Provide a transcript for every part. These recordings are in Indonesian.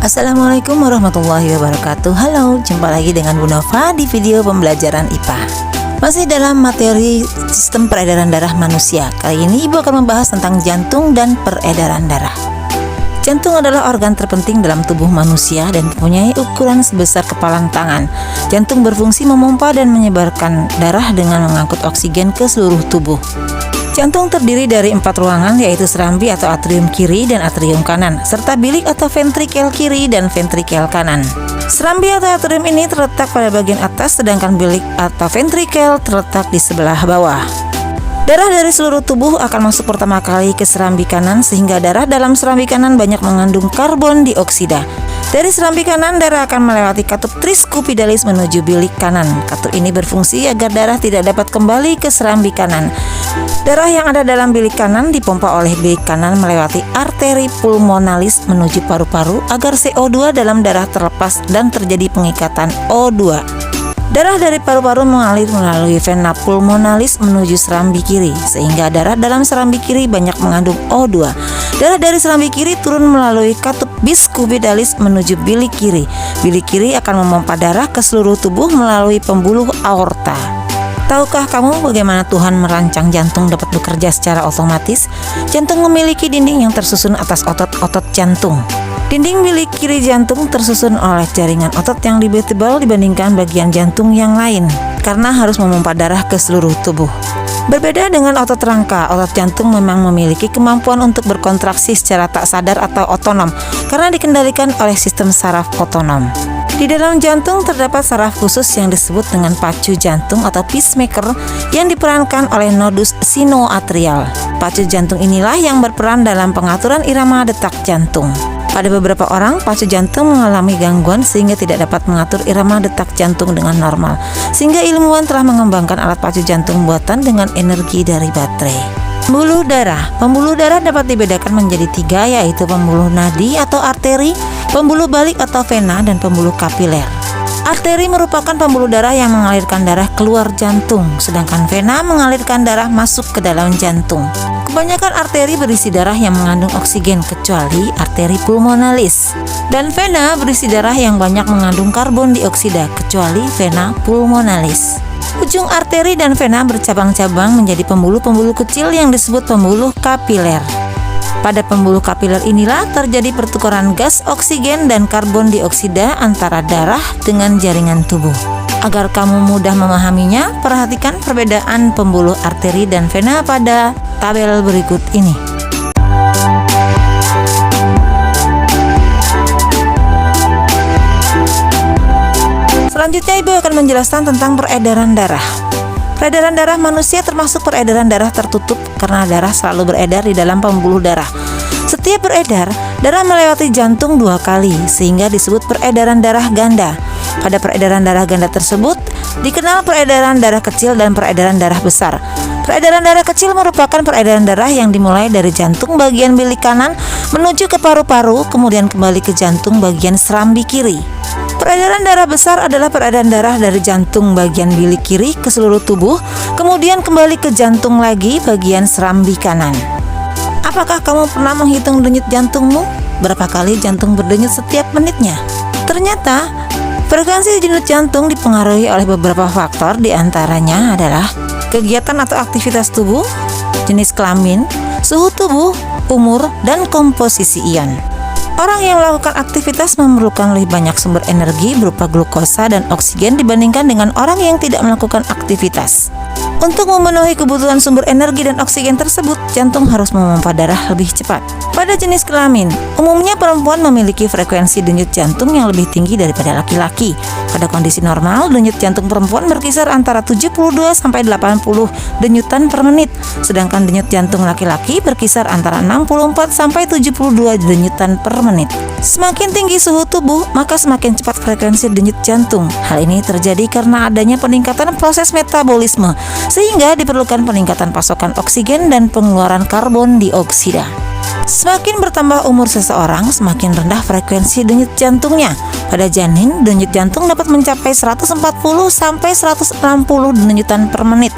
Assalamualaikum warahmatullahi wabarakatuh. Halo, jumpa lagi dengan Bu Nova di video pembelajaran IPA. Masih dalam materi sistem peredaran darah manusia. Kali ini Ibu akan membahas tentang jantung dan peredaran darah. Jantung adalah organ terpenting dalam tubuh manusia dan mempunyai ukuran sebesar kepalan tangan. Jantung berfungsi memompa dan menyebarkan darah dengan mengangkut oksigen ke seluruh tubuh. Jantung terdiri dari 4 ruangan, yaitu serambi atau atrium kiri dan atrium kanan, serta bilik atau ventrikel kiri dan ventrikel kanan. Serambi atau atrium ini terletak pada bagian atas, sedangkan bilik atau ventrikel terletak di sebelah bawah. Darah dari seluruh tubuh akan masuk pertama kali ke serambi kanan, sehingga darah dalam serambi kanan banyak mengandung karbon dioksida. Dari serambi kanan, darah akan melewati katup triskupidalis menuju bilik kanan. Katup ini berfungsi agar darah tidak dapat kembali ke serambi kanan. Darah yang ada dalam bilik kanan dipompa oleh bilik kanan melewati arteri pulmonalis menuju paru-paru agar CO2 dalam darah terlepas dan terjadi pengikatan O2. Darah dari paru-paru mengalir melalui vena pulmonalis menuju serambi kiri, sehingga darah dalam serambi kiri banyak mengandung O2. Darah dari serambi kiri turun melalui katup biskupidalis menuju bilik kiri. Bilik kiri akan memompa darah ke seluruh tubuh melalui pembuluh aorta. Tahukah kamu bagaimana Tuhan merancang jantung dapat bekerja secara otomatis? Jantung memiliki dinding yang tersusun atas otot-otot jantung. Dinding bilik kiri jantung tersusun oleh jaringan otot yang lebih tebal dibandingkan bagian jantung yang lain, karena harus memompa darah ke seluruh tubuh. Berbeda dengan otot rangka, otot jantung memang memiliki kemampuan untuk berkontraksi secara tak sadar atau otonom, karena dikendalikan oleh sistem saraf otonom. Di dalam jantung terdapat saraf khusus yang disebut dengan pacu jantung atau pacemaker yang diperankan oleh nodus sinoatrial. Pacu jantung inilah yang berperan dalam pengaturan irama detak jantung. Pada beberapa orang, pacu jantung mengalami gangguan sehingga tidak dapat mengatur irama detak jantung dengan normal, sehingga ilmuwan telah mengembangkan alat pacu jantung buatan dengan energi dari baterai. Pembuluh darah. Pembuluh darah dapat dibedakan menjadi 3, yaitu pembuluh nadi atau arteri, pembuluh balik atau vena, dan pembuluh kapiler. Arteri merupakan pembuluh darah yang mengalirkan darah keluar jantung, sedangkan vena mengalirkan darah masuk ke dalam jantung. Kebanyakan arteri berisi darah yang mengandung oksigen kecuali arteri pulmonalis, dan vena berisi darah yang banyak mengandung karbon dioksida kecuali vena pulmonalis. Ujung arteri dan vena bercabang-cabang menjadi pembuluh-pembuluh kecil yang disebut pembuluh kapiler. Pada pembuluh kapiler inilah terjadi pertukaran gas oksigen dan karbon dioksida antara darah dengan jaringan tubuh. Agar kamu mudah memahaminya, perhatikan perbedaan pembuluh arteri dan vena pada tabel berikut ini. Selanjutnya Ibu akan menjelaskan tentang peredaran darah. Peredaran darah manusia termasuk peredaran darah tertutup karena darah selalu beredar di dalam pembuluh darah. Setiap beredar, darah melewati jantung 2 kali sehingga disebut peredaran darah ganda. Pada peredaran darah ganda tersebut dikenal peredaran darah kecil dan peredaran darah besar. Peredaran darah kecil merupakan peredaran darah yang dimulai dari jantung bagian bilik kanan menuju ke paru-paru, kemudian kembali ke jantung bagian serambi kiri. Peredaran darah besar adalah peredaran darah dari jantung bagian bilik kiri ke seluruh tubuh, kemudian kembali ke jantung lagi bagian serambi kanan. Apakah kamu pernah menghitung denyut jantungmu? Berapa kali jantung berdenyut setiap menitnya? Ternyata, frekuensi denyut jantung dipengaruhi oleh beberapa faktor, diantaranya adalah kegiatan atau aktivitas tubuh, jenis kelamin, suhu tubuh, umur, dan komposisi ion. Orang yang melakukan aktivitas memerlukan lebih banyak sumber energi berupa glukosa dan oksigen dibandingkan dengan orang yang tidak melakukan aktivitas. Untuk memenuhi kebutuhan sumber energi dan oksigen tersebut, jantung harus memompa darah lebih cepat. Pada jenis kelamin, umumnya perempuan memiliki frekuensi denyut jantung yang lebih tinggi daripada laki-laki. Pada kondisi normal, denyut jantung perempuan berkisar antara 72 sampai 80 denyutan per menit, sedangkan denyut jantung laki-laki berkisar antara 64 sampai 72 denyutan per menit. Semakin tinggi suhu tubuh, maka semakin cepat frekuensi denyut jantung. Hal ini terjadi karena adanya peningkatan proses metabolisme, sehingga diperlukan peningkatan pasokan oksigen dan pengeluaran karbon dioksida. Semakin bertambah umur seseorang, semakin rendah frekuensi denyut jantungnya. Pada janin, denyut jantung dapat mencapai 140 sampai 160 denyutan per menit.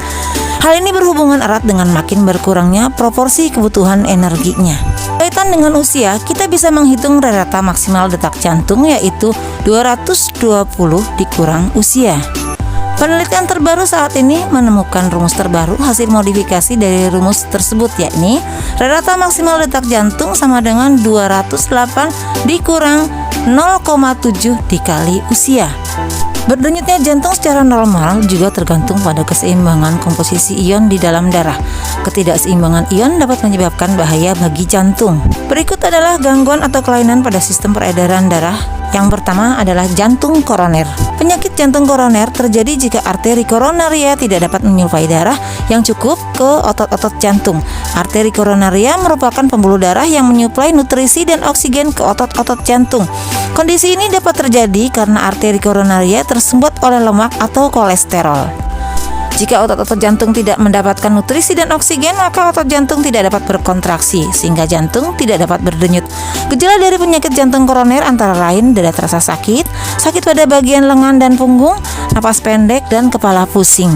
Hal ini berhubungan erat dengan makin berkurangnya proporsi kebutuhan energinya. Kaitan dengan usia, kita bisa menghitung rata maksimal detak jantung, yaitu 220 dikurang usia. Penelitian terbaru saat ini menemukan rumus terbaru hasil modifikasi dari rumus tersebut, yakni rata maksimal detak jantung sama dengan 208 dikurang 0,7 dikali usia. Berdenyutnya jantung secara normal juga tergantung pada keseimbangan komposisi ion di dalam darah. Ketidakseimbangan ion dapat menyebabkan bahaya bagi jantung. Berikut adalah gangguan atau kelainan pada sistem peredaran darah. Yang pertama adalah jantung koroner. Penyakit jantung koroner terjadi jika arteri koronaria tidak dapat menyuplai darah yang cukup ke otot-otot jantung. Arteri koronaria merupakan pembuluh darah yang menyuplai nutrisi dan oksigen ke otot-otot jantung. Kondisi ini dapat terjadi karena arteri koronaria tersumbat oleh lemak atau kolesterol. Jika otot-otot jantung tidak mendapatkan nutrisi dan oksigen, maka otot jantung tidak dapat berkontraksi, sehingga jantung tidak dapat berdenyut. Gejala dari penyakit jantung koroner antara lain dada terasa sakit, sakit pada bagian lengan dan punggung, napas pendek, dan kepala pusing.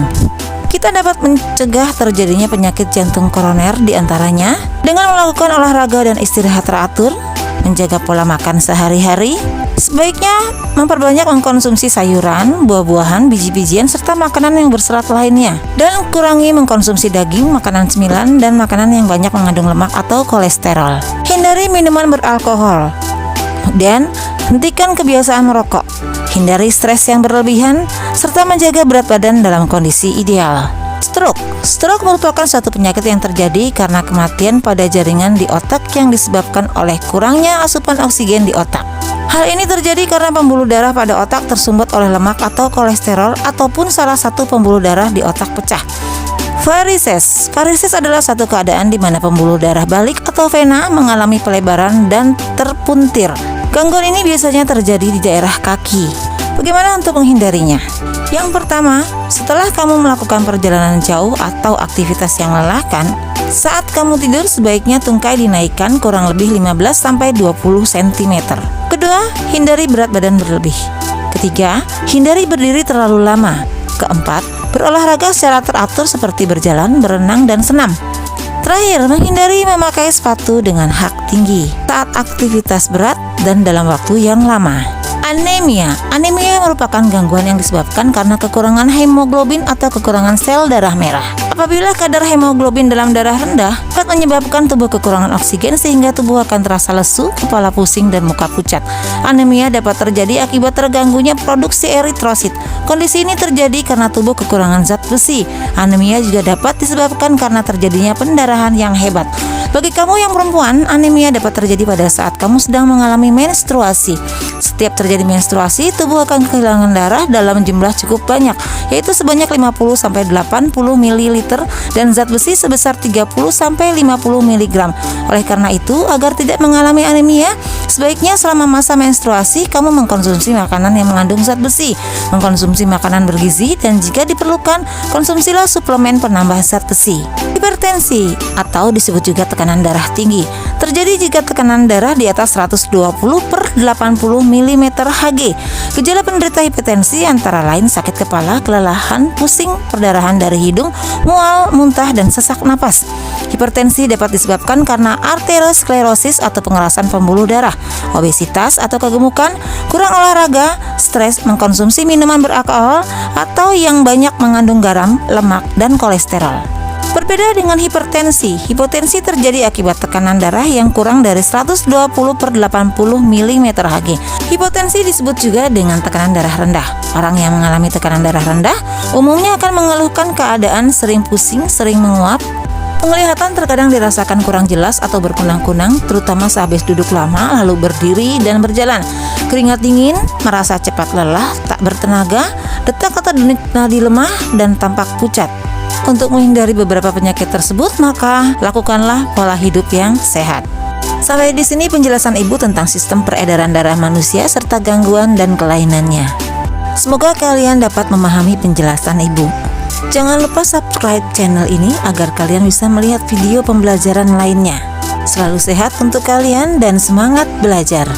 Kita dapat mencegah terjadinya penyakit jantung koroner diantaranya dengan melakukan olahraga dan istirahat teratur, menjaga pola makan sehari-hari. Sebaiknya memperbanyak mengkonsumsi sayuran, buah-buahan, biji-bijian, serta makanan yang berserat lainnya. Dan kurangi mengkonsumsi daging, makanan cemilan, dan makanan yang banyak mengandung lemak atau kolesterol. Hindari minuman beralkohol. Dan hentikan kebiasaan merokok. Hindari stres yang berlebihan, serta menjaga berat badan dalam kondisi ideal. Stroke merupakan suatu penyakit yang terjadi karena kematian pada jaringan di otak yang disebabkan oleh kurangnya asupan oksigen di otak. Hal ini terjadi karena pembuluh darah pada otak tersumbat oleh lemak atau kolesterol ataupun salah satu pembuluh darah di otak pecah. Varises adalah satu keadaan di mana pembuluh darah balik atau vena mengalami pelebaran dan terpuntir. Gangguan ini biasanya terjadi di daerah kaki. Bagaimana untuk menghindarinya? Yang pertama, setelah kamu melakukan perjalanan jauh atau aktivitas yang melelahkan, saat kamu tidur sebaiknya tungkai dinaikkan kurang lebih 15-20 cm. Kedua, hindari berat badan berlebih. Ketiga, hindari berdiri terlalu lama. Keempat, berolahraga secara teratur seperti berjalan, berenang, dan senam. Terakhir, menghindari memakai sepatu dengan hak tinggi saat aktivitas berat dan dalam waktu yang lama. Anemia merupakan gangguan yang disebabkan karena kekurangan hemoglobin atau kekurangan sel darah merah. Apabila kadar hemoglobin dalam darah rendah, dapat menyebabkan tubuh kekurangan oksigen sehingga tubuh akan terasa lesu, kepala pusing, dan muka pucat. Anemia dapat terjadi akibat terganggunya produksi eritrosit. Kondisi ini terjadi karena tubuh kekurangan zat besi. Anemia juga dapat disebabkan karena terjadinya pendarahan yang hebat. Bagi kamu yang perempuan, anemia dapat terjadi pada saat kamu sedang mengalami menstruasi. Setiap terjadi menstruasi, tubuh akan kehilangan darah dalam jumlah cukup banyak, yaitu sebanyak 50-80 ml dan zat besi sebesar 30-50 mg. Oleh karena itu, agar tidak mengalami anemia, sebaiknya selama masa menstruasi kamu mengkonsumsi makanan yang mengandung zat besi, mengkonsumsi makanan bergizi, dan jika diperlukan, konsumsilah suplemen penambah zat besi. Hipertensi atau disebut juga tekanan darah tinggi terjadi jika tekanan darah di atas 120/80 mm Hg. Gejala penderita hipertensi antara lain sakit kepala, kelelahan, pusing, perdarahan dari hidung, mual, muntah, dan sesak napas. Hipertensi dapat disebabkan karena arteriosklerosis atau pengerasan pembuluh darah, obesitas atau kegemukan, kurang olahraga, stres, mengkonsumsi minuman beralkohol, atau yang banyak mengandung garam, lemak, dan kolesterol. Berbeda dengan hipertensi terjadi akibat tekanan darah yang kurang dari 120/80 mm Hg. Hipotensi disebut juga dengan tekanan darah rendah. Orang yang mengalami tekanan darah rendah umumnya akan mengeluhkan keadaan sering pusing, sering menguap. Penglihatan terkadang dirasakan kurang jelas atau berkunang-kunang, terutama sehabis duduk lama, lalu berdiri dan berjalan. Keringat dingin, merasa cepat lelah, tak bertenaga, detak atau denyut nadi lemah, dan tampak pucat. Untuk menghindari beberapa penyakit tersebut, maka lakukanlah pola hidup yang sehat. Sampai di sini penjelasan Ibu tentang sistem peredaran darah manusia serta gangguan dan kelainannya. Semoga kalian dapat memahami penjelasan Ibu. Jangan lupa subscribe channel ini agar kalian bisa melihat video pembelajaran lainnya. Selalu sehat untuk kalian dan semangat belajar.